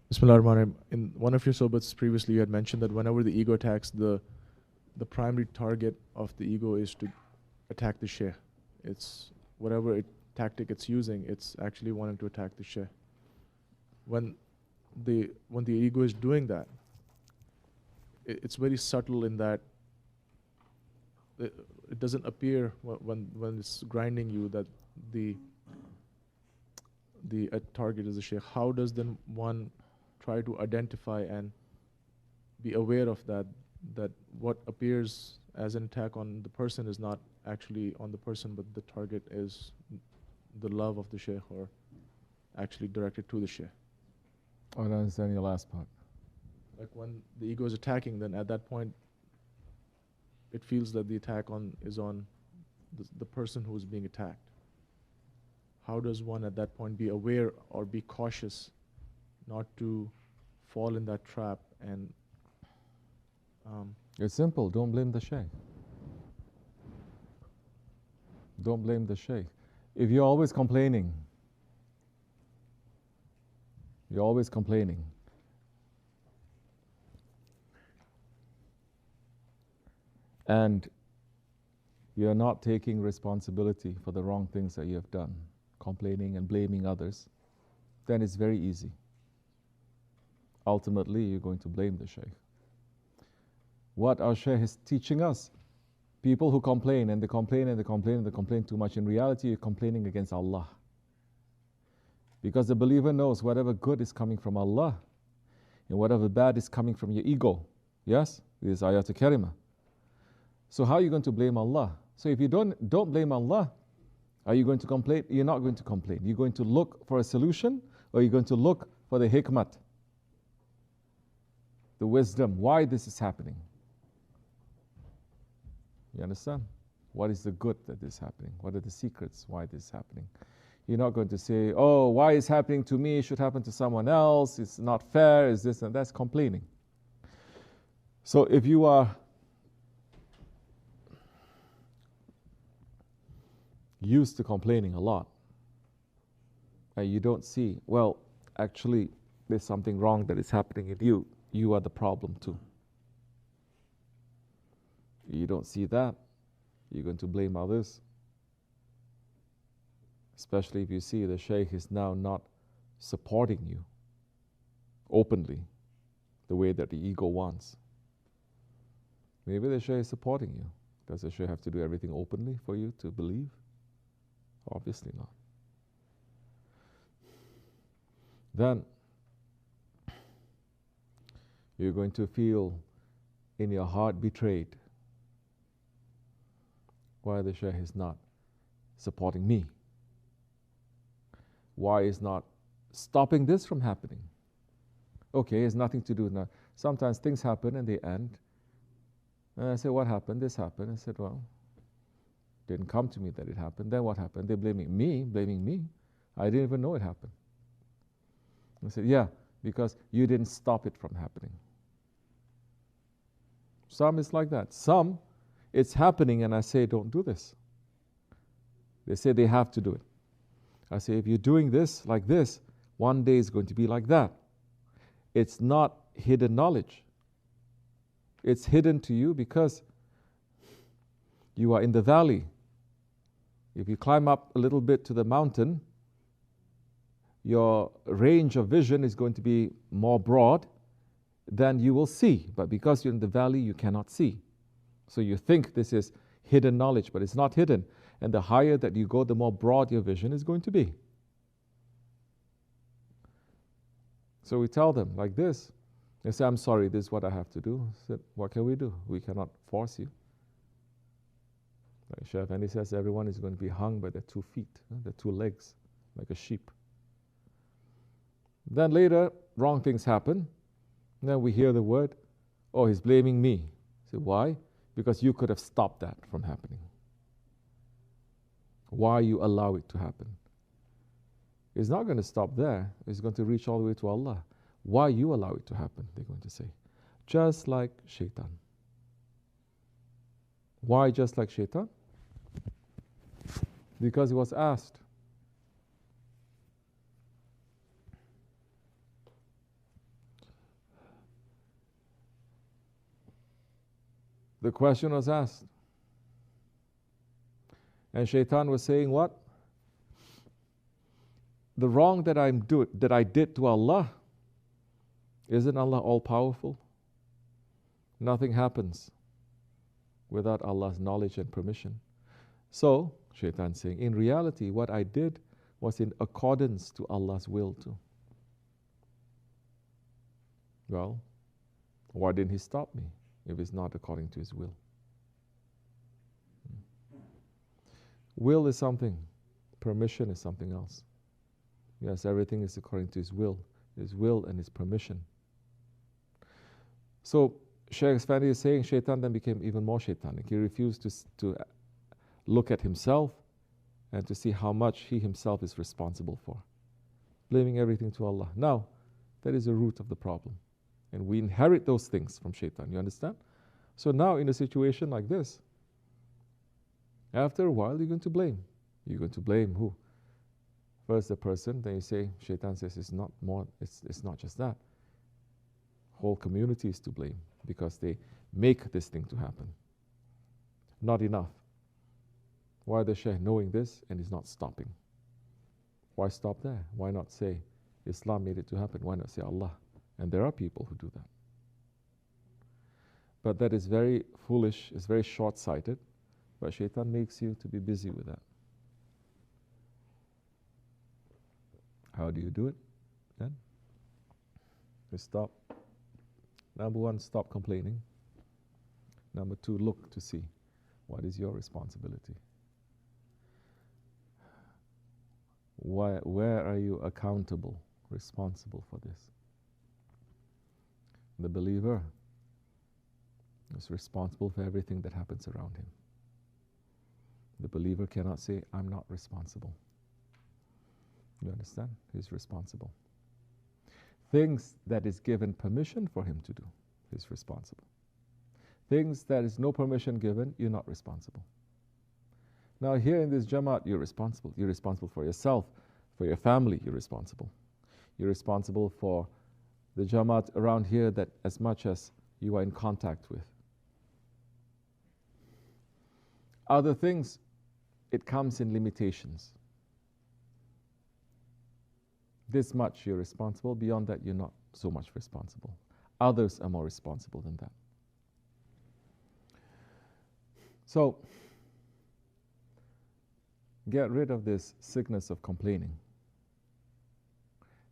Bismillah ar-Rahman. In one of your sohbats previously, you had mentioned that whenever the ego attacks, the primary target of the ego is to attack the shaykh. It's whatever tactic it's using, it's actually wanting to attack the shaykh. When the ego is doing that, it's very subtle in that it doesn't appear when it's grinding you that the target is the shaykh. How does then one try to identify and be aware of that what appears as an attack on the person is not actually on the person, but the target is the love of the shaykh, or actually directed to the shaykh? I don't understand your last part. Like when the ego is attacking, then at that point it feels that the attack is on the person who is being attacked. How does one at that point be aware or be cautious not to fall in that trap? And it's simple. Don't blame the shaykh. Don't blame the shaykh. If you're always complaining, and you're not taking responsibility for the wrong things that you have done, complaining and blaming others, then it's very easy. Ultimately, you're going to blame the shaykh. What our shaykh is teaching us, people who complain and they complain and they complain and they complain too much, in reality, you're complaining against Allah. Because the believer knows whatever good is coming from Allah and whatever bad is coming from your ego. Yes? This is ayat karimah. So how are you going to blame Allah? So if you don't blame Allah, are you going to complain? You're not going to complain. You're going to look for a solution, or you're going to look for the hikmat, the wisdom, why this is happening. You understand? What is the good that is happening? What are the secrets why this is happening? You're not going to say, oh, why is happening to me? It should happen to someone else. It's not fair. It's this and that's complaining. So if you are used to complaining a lot, and you don't see, well, actually, there's something wrong that is happening in you. You are the problem too. You don't see that, you're going to blame others. Especially if you see the shaykh is now not supporting you openly the way that the ego wants. Maybe the shaykh is supporting you. Does the shaykh have to do everything openly for you to believe? Obviously not. Then you're going to feel in your heart betrayed. Why the shaykh is not supporting me? Why is not stopping this from happening? Okay, it's nothing to do now. Sometimes things happen and they end. And I say, what happened? This happened. I said, well, didn't come to me that it happened. Then what happened? They're blaming me. I didn't even know it happened. I said, yeah, because you didn't stop it from happening. Some it's like that. Some, it's happening and I say, don't do this. They say they have to do it. I say, if you're doing this like this, one day it's going to be like that. It's not hidden knowledge. It's hidden to you because you are in the valley. If you climb up a little bit to the mountain, your range of vision is going to be more broad, then you will see. But because you're in the valley, you cannot see. So you think this is hidden knowledge, but it's not hidden. And the higher that you go, the more broad your vision is going to be. So we tell them like this. They say, I'm sorry, this is what I have to do. I said, what can we do? We cannot force you. Like Shaykh Effendi says, everyone is going to be hung by their 2 feet, their 2 legs, like a sheep. Then later, wrong things happen. Then we hear the word, oh, he's blaming me. I say, why? Because you could have stopped that from happening. Why you allow it to happen? It's not going to stop there. It's going to reach all the way to Allah. Why you allow it to happen, they're going to say. Just like shaitan. Why just like shaitan? Because he was asked, the question was asked. And Shaitan was saying what? The wrong that I did to Allah, isn't Allah all-powerful? Nothing happens without Allah's knowledge and permission. So, Shaitan saying, in reality, what I did was in accordance to Allah's will too. Well, why didn't He stop me if it's not according to His will? Will is something, permission is something else. Yes, everything is according to His will and His permission. So, Shaykh Effendi is saying Shaitan then became even more shaitanic. He refused to look at himself and to see how much he himself is responsible for, blaming everything to Allah. Now, that is the root of the problem. And we inherit those things from Shaitan, you understand? So now in a situation like this, after a while you're going to blame. You're going to blame who? First the person, then you say, Shaitan says it's not just that. Whole community is to blame because they make this thing to happen. Not enough. Why the Shaykh knowing this and is not stopping? Why stop there? Why not say Islam made it to happen? Why not say Allah? And there are people who do that. But that is very foolish, it's very short-sighted, but Shaitan makes you to be busy with that. How do you do it then? You stop. Number one, stop complaining. Number two, look to see what is your responsibility. Where are you accountable, responsible for this? The believer is responsible for everything that happens around him. The believer cannot say, I'm not responsible. You understand? He's responsible. Things that is given permission for him to do, he's responsible. Things that is no permission given, you're not responsible. Now here in this Jamaat, you're responsible. You're responsible for yourself, for your family, you're responsible. You're responsible for the Jamaat around here that as much as you are in contact with. Other things, it comes in limitations. This much you're responsible, beyond that you're not so much responsible. Others are more responsible than that. So, get rid of this sickness of complaining.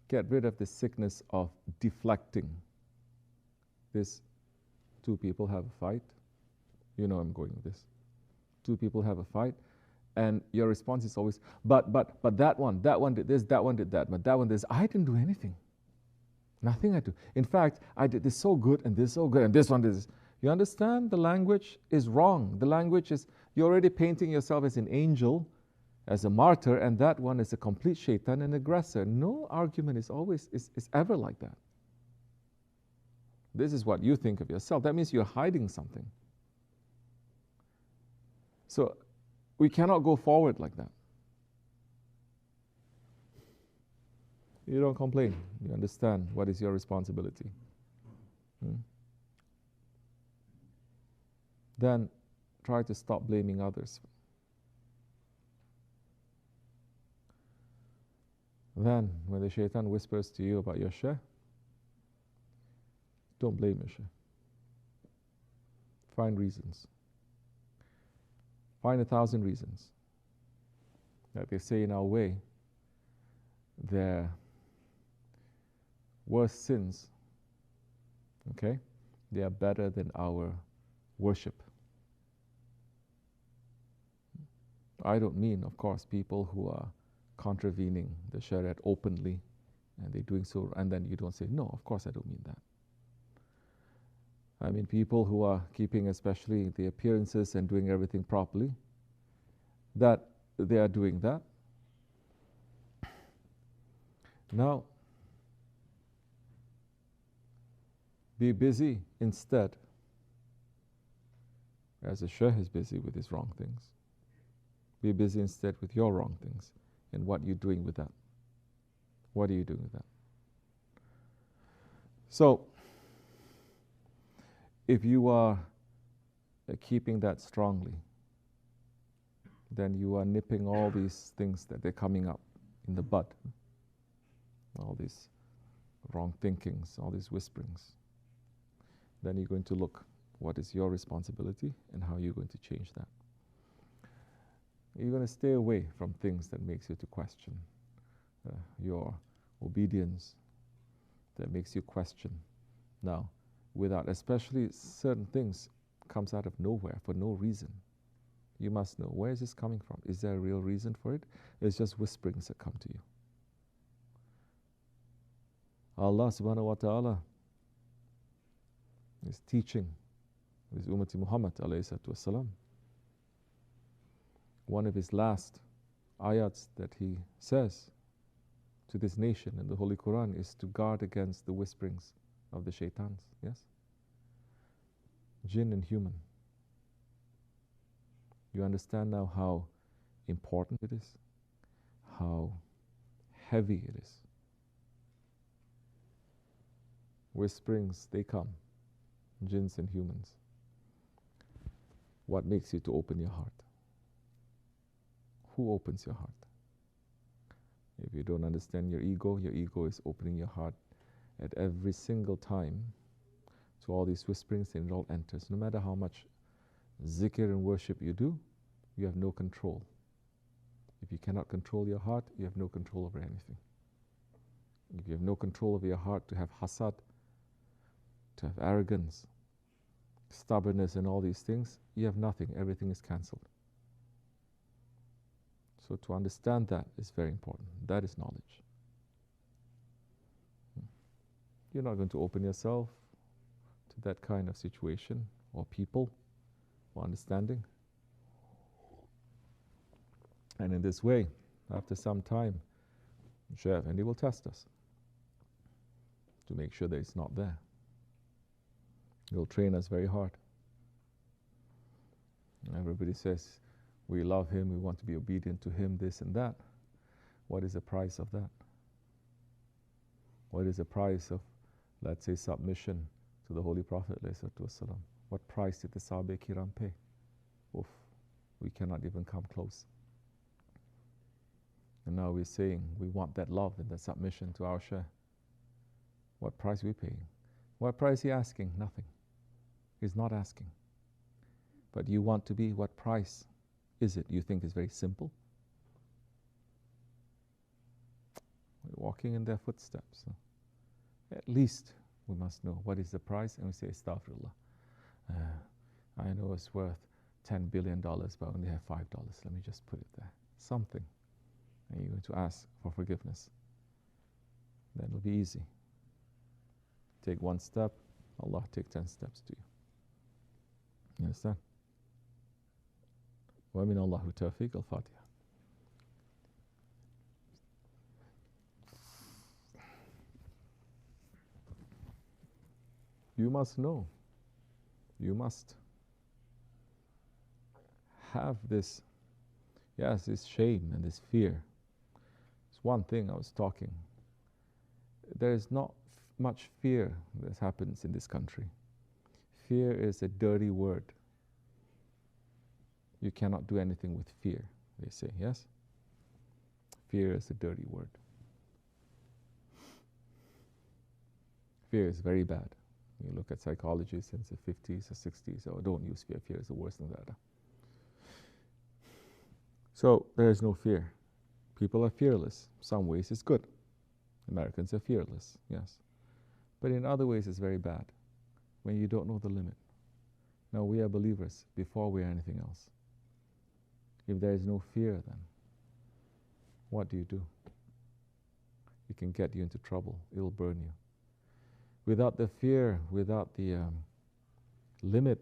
Get rid of this sickness of deflecting. This, two people have a fight. You know I'm going with this. Two people have a fight, and your response is always, but that one did this, that one did that, but that one did this. I didn't do anything. Nothing I do. In fact, I did this so good, and this so good, and this one did this. You understand? The language is wrong. The language is, you're already painting yourself as an angel, as a martyr, and that one is a complete shaitan and aggressor. No argument is ever like that. This is what you think of yourself. That means you're hiding something. So we cannot go forward like that. You don't complain. You understand what is your responsibility. Then try to stop blaming others. Then, when the shaitan whispers to you about your shaykh, don't blame your shaykh. Find reasons. Find 1,000 reasons. Like they say in our way, their worst sins, okay, they are better than our worship. I don't mean, of course, people who are contravening the Shariat openly, and they're doing so, and then you don't say, no, of course I don't mean that. I mean people who are keeping especially the appearances and doing everything properly, that they are doing that. Now, be busy instead, as the Shaykh is busy with his wrong things. Be busy instead with your wrong things. And what you're doing with that. What are you doing with that? So, if you are keeping that strongly, then you are nipping all these things that they're coming up in the bud. All these wrong thinkings, all these whisperings. Then you're going to look what is your responsibility and how you're going to change that. You're going to stay away from things that makes you to question your obedience, that makes you question. Now, without, especially certain things comes out of nowhere for no reason. You must know, where is this coming from? Is there a real reason for it? It's just whisperings that come to you. Allah subhanahu wa ta'ala is teaching his Ummati Muhammad alayhi salatu wasalam. One of his last ayats that he says to this nation in the Holy Quran is to guard against the whisperings of the shaitans, yes? Jinn and human. You understand now how important it is, how heavy it is. Whisperings, they come, jinns and humans. What makes you to open your heart? Who opens your heart? If you don't understand your ego is opening your heart at every single time to all these whisperings, and it all enters. No matter how much zikr and worship you do, you have no control. If you cannot control your heart, you have no control over anything. If you have no control over your heart, to have hasad, to have arrogance, stubbornness and all these things, you have nothing. Everything is cancelled. So to understand that is very important. That is knowledge. You're not going to open yourself to that kind of situation or people or understanding. And in this way, after some time, and he will test us to make sure that it's not there. He'll train us very hard. Everybody says, we love him, we want to be obedient to him, this and that. What is the price of that? What is the price of, let's say, submission to the Holy Prophet ﷺ? What price did the Sahaba Kiram pay? Oof, we cannot even come close. And now we're saying we want that love and that submission to our Shaykh. What price are we paying? What price is he asking? Nothing. He's not asking. But you want to be, what price is it? You think it's very simple? We're walking in their footsteps. So at least we must know what is the price, and we say, Astaghfirullah. I know it's worth $10 billion, but I only have $5. Let me just put it there. Something. And you're going to ask for forgiveness. Then it'll be easy. Take one step, Allah take 10 steps to you. You understand? وَمِنَ اللَّهُ تَوْفِيقَ الْفَاتِحَةِ. You must know. You must have this, yes, this shame and this fear. It's one thing I was talking. There is not much fear that happens in this country. Fear is a dirty word. You cannot do anything with fear, they say, yes? Fear is a dirty word. Fear is very bad. You look at psychology since the 50s or 60s, oh, don't use fear. Fear is worse than that. So there is no fear. People are fearless. Some ways it's good. Americans are fearless, yes. But in other ways it's very bad when you don't know the limit. Now we are believers before we are anything else. If there is no fear, then what do? It can get you into trouble. It will burn you. Without the fear, without the limit,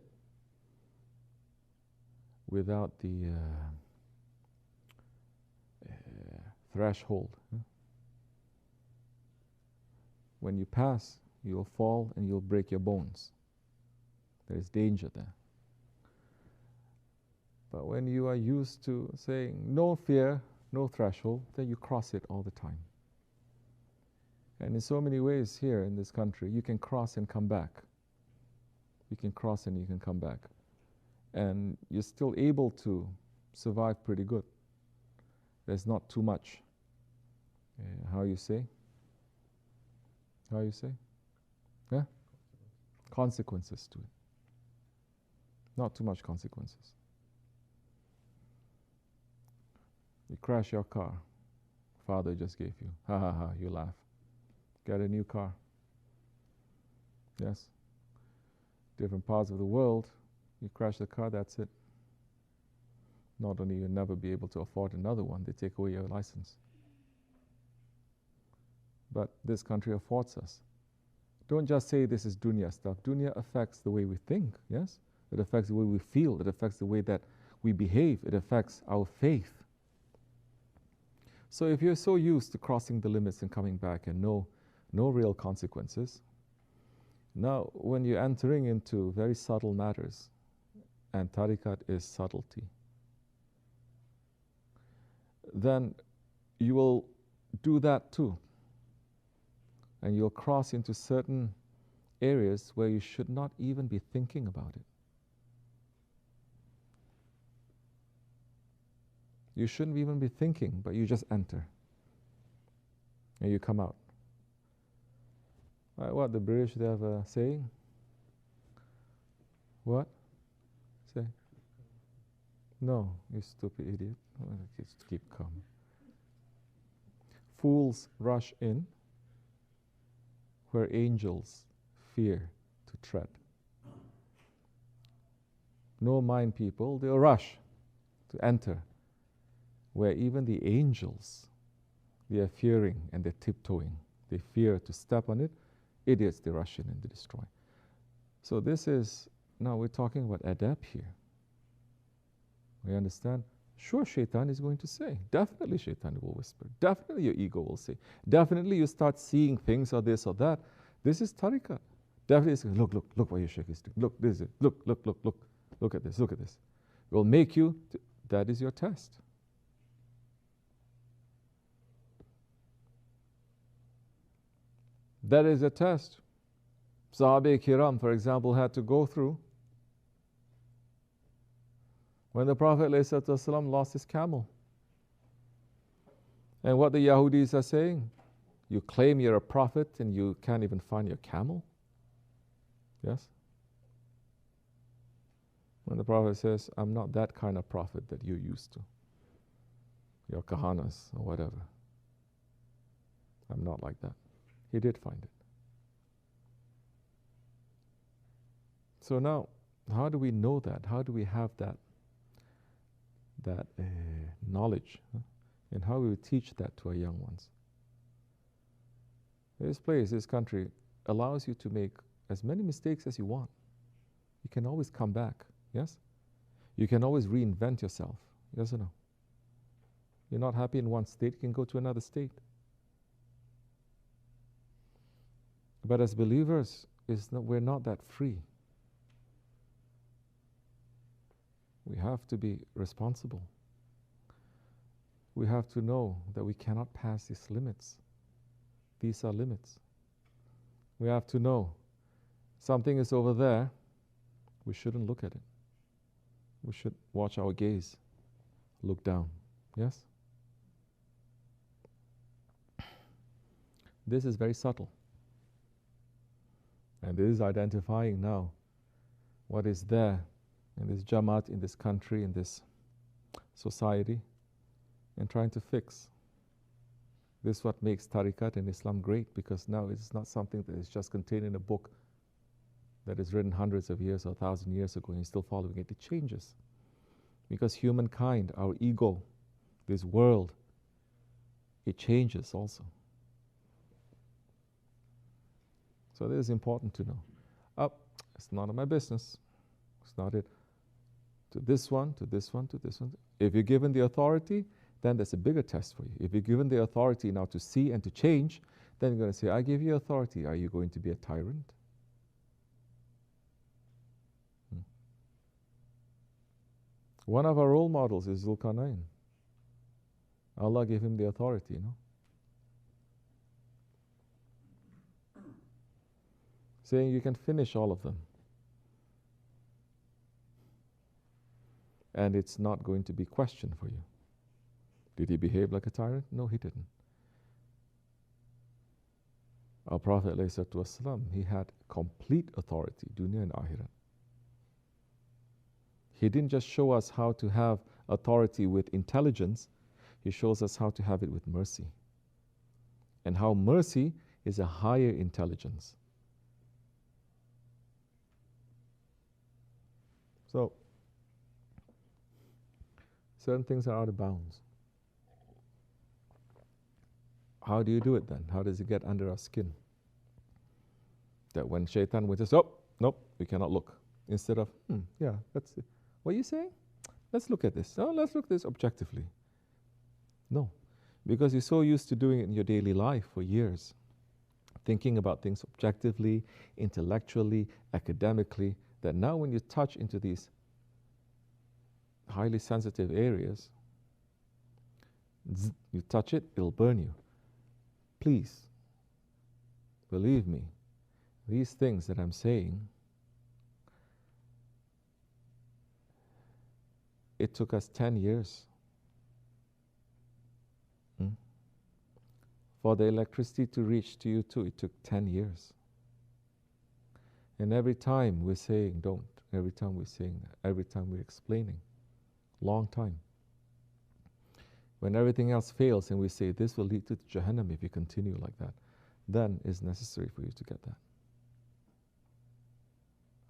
without the threshold, when you pass, you'll fall and you'll break your bones. There is danger there. But when you are used to saying no fear, no threshold, then you cross it all the time. And in so many ways here in this country, you can cross and come back. You can cross and you can come back. and you're still able to survive pretty good. There's not too much, how you say? Yeah? Consequences to it. Not too much consequences. You crash your car, father just gave you. Ha ha ha, you laugh. Get a new car. Yes? Different parts of the world, you crash the car, that's it. Not only you'll never be able to afford another one, they take away your license. But this country affords us. Don't just say this is dunya stuff. Dunya affects the way we think, yes? It affects the way we feel. It affects the way that we behave. It affects our faith. So if you're so used to crossing the limits and coming back and no real consequences, now when you're entering into very subtle matters, and tariqat is subtlety, then you will do that too. And you'll cross into certain areas where you should not even be thinking about it. You shouldn't even be thinking, but you just enter. And you come out. Right, what the British, they have a saying? What? Say. No, you stupid idiot. Just keep calm. Fools rush in where angels fear to tread. No mind people, they'll rush to enter where even the angels, they are fearing and they're tiptoeing. They fear to step on it. Idiots, they rush in and they destroy. So this is, now we're talking about adab here. We understand? Sure, shaitan is going to say. Definitely shaitan will whisper. Definitely your ego will say. Definitely you start seeing things or this or that. This is tariqat. Definitely saying, look what your shaykh is doing. Look, this is it. Look at this, look at this. It will make you, that is your test. That is a test. Sahabe Kiram, for example, had to go through when the Prophet ﷺ lost his camel. And what the Yahudis are saying, you claim you're a prophet and you can't even find your camel? Yes? When the Prophet says, I'm not that kind of prophet that you're used to. Your kahanas or whatever. I'm not like that. He did find it. So now, how do we know that? How do we have that knowledge? And how do we teach that to our young ones? This place, this country, allows you to make as many mistakes as you want. You can always come back, yes? You can always reinvent yourself, yes or no? You're not happy in one state, you can go to another state. But as believers, we're not that free. We have to be responsible. We have to know that we cannot pass these limits. These are limits. We have to know something is over there, we shouldn't look at it. We should watch our gaze, look down. Yes? This is very subtle. And this is identifying now what is there in this Jamaat, in this country, in this society, and trying to fix. This is what makes tariqat and Islam great, because now it's not something that is just contained in a book that is written hundreds of years or 1,000 years ago and you're still following it. It changes. Because humankind, our ego, this world, it changes also. So this is important to know. It's none of my business. It's not it. To this one, to this one, to this one. If you're given the authority, then there's a bigger test for you. If you're given the authority now to see and to change, then you're going to say, I give you authority. Are you going to be a tyrant? One of our role models is Zulkarnain. Allah gave him the authority, saying you can finish all of them. and it's not going to be questioned for you. Did he behave like a tyrant? No, he didn't. Our Prophet ﷺ, he had complete authority, dunya and akhirat. He didn't just show us how to have authority with intelligence, he shows us how to have it with mercy. And how mercy is a higher intelligence. So, certain things are out of bounds. How do you do it then? How does it get under our skin? That when shaitan would say, oh, nope, we cannot look. Instead of, yeah, that's it. What are you saying? Let's look at this. Oh, let's look at this objectively. No, because you're so used to doing it in your daily life for years, thinking about things objectively, intellectually, academically, that now when you touch into these highly sensitive areas, you touch it, it'll burn you. Please, believe me, these things that I'm saying, it took us 10 years for the electricity to reach to you too. It took 10 years. And every time we're saying don't, every time we're saying that, every time we're explaining, long time. When everything else fails and we say this will lead to Jahannam if you continue like that, then it's necessary for you to get that.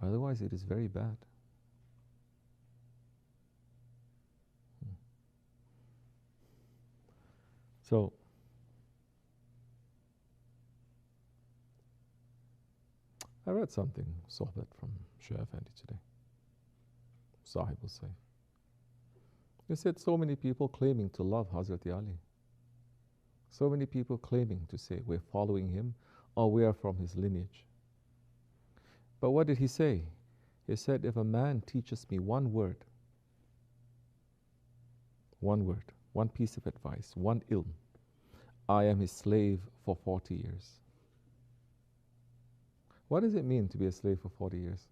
Otherwise it is very bad. So, I read something, Sohbet from Shaykh Effendi today. Sahib will say. He said so many people claiming to love Hazrat Ali. So many people claiming to say we're following him or we are from his lineage. But what did he say? He said, if a man teaches me one word, one piece of advice, one ilm, I am his slave for 40 years. What does it mean to be a slave for 40 years?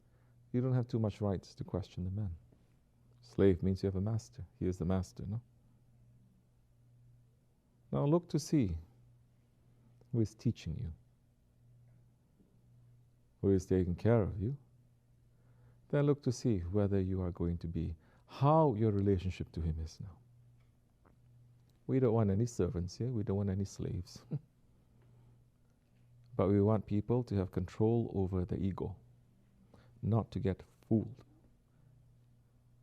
You don't have too much rights to question the man. Slave means you have a master. He is the master, no? Now look to see who is teaching you, who is taking care of you. Then look to see whether you are going to be, how your relationship to him is now. We don't want any servants here. We don't want any slaves. But we want people to have control over the ego, not to get fooled.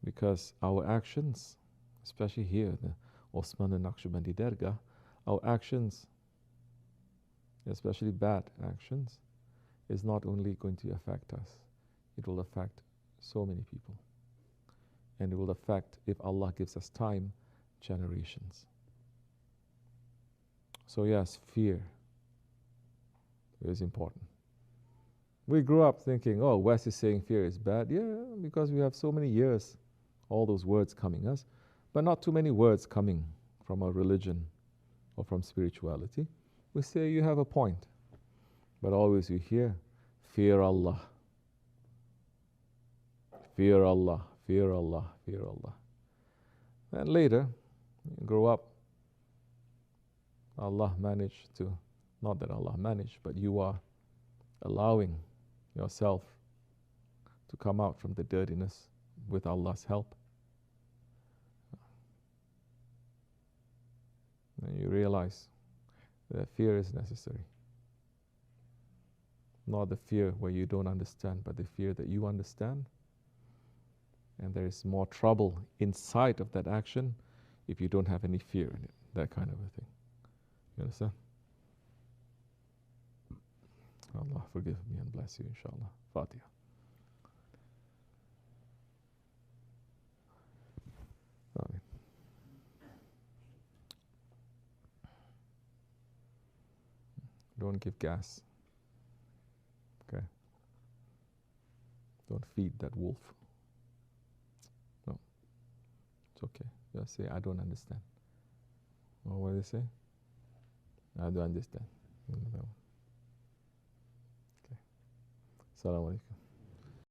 Because our actions, especially here, the Osman and Naqshbandi Dergah, our actions, especially bad actions, is not only going to affect us, it will affect so many people. And it will affect, if Allah gives us time, generations. So yes, fear is important. We grew up thinking, oh, West is saying fear is bad. Yeah, because we have so many years, all those words coming us, but not too many words coming from our religion or from spirituality. We say you have a point, but always you hear, fear Allah. Fear Allah, fear Allah, fear Allah. And later, you grow up, Allah managed to, not that Allah managed, but you are allowing yourself to come out from the dirtiness with Allah's help. And you realize that fear is necessary. Not the fear where you don't understand, but the fear that you understand. And there is more trouble inside of that action if you don't have any fear in it, that kind of a thing. You understand? Allah forgive me and bless you, inshallah. Fatiha. Amen. Don't give gas. Okay? Don't feed that wolf. No. It's okay. Just say, I don't understand. Or what do they say? I don't understand. Okay. Assalamu alaikum.